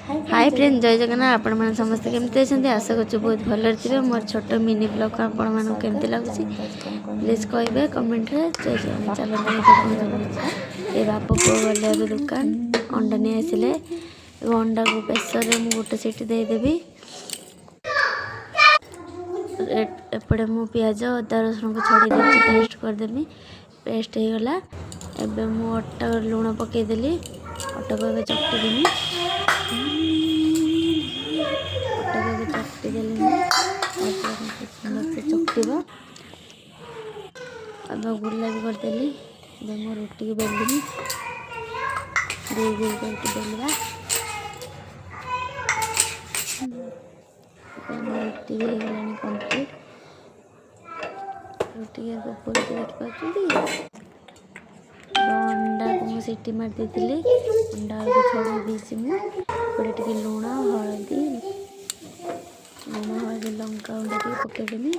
Hi friend जय जगन्नाथ आपण मैंने समस्त केमती अच्छा आशा कर बहुत भल थे मोर छोट मिनी ब्लॉग आपण मैं केमती लगुच प्लीज कहे कमेंट रे जय जगन्नाथ चलो ये बाप पुओ गले अभी दुकान अंडा नहीं आसिले अंडा को प्रेसर रे गोटे सीटी देदेवी एपटे मु पिज अदा रसुण को छड़ी देती पेस्ट करदेमी पेस्ट हो गला एबे मु अटा लुण पकईदेली अटा को एबे चकटी देमी अटा को एबे चकटी देली सुंदर से चकटीब अब गुला भी करदेली एबे मु रोटी की बेलदेमी गोल गोल करके बेलवा रोटी भी होगलानी कंप्लीट रोटी फुल देखिए अंडा को मुझे सीटी मार देती अंडा को छड़ी देसी मुझे लुण हलदी लंका गुंडा टे पकईदेमी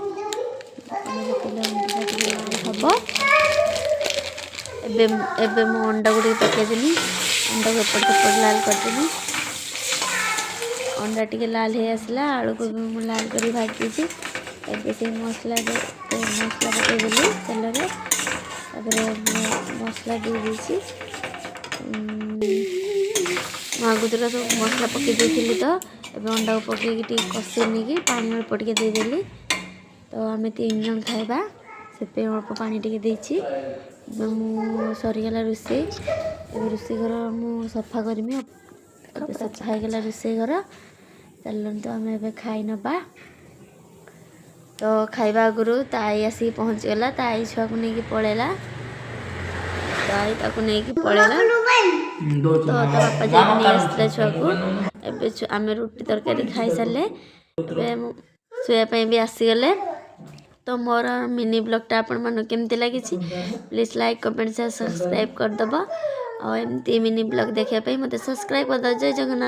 हम एबे मु अंडा को पकईदेमी अंडा को एपट सेपट लाल करदेमी अंडा टी लाल हो आसला आलू को भी मुझे लाल कर भाजी एबे से मसला पकईदेली तेल मसला दे देसी आगुदरा सब मसला पकई देती तो एबे अंडा को पकईकी कषे नहीं पानी अल्प टे देदेली तो आम 3 जन खाइबा से अल्प पानी टे देती सरीगला रोषे रोषे घर मु सफा करमी सफा होगला रोषे घर चल तो आम ए खाई नबा तो खाइबा आगु ताई आसिक पहुँचीगला ताई छुआ को लेकिन पलैला ताई ताको नहीं पलैला तो बापा जाके नहीं आसला छुआ को एबे आम रुटी तरकारी खाई सारे शुआपाई भी आसीगले तो मोर मिनी ब्लॉगटा आपण मन केमती लगी please like comment share subscribe करदब और एमती मिनी ब्लॉग देखापी मत सब्सक्राइब करदे जय जगन्नाथ।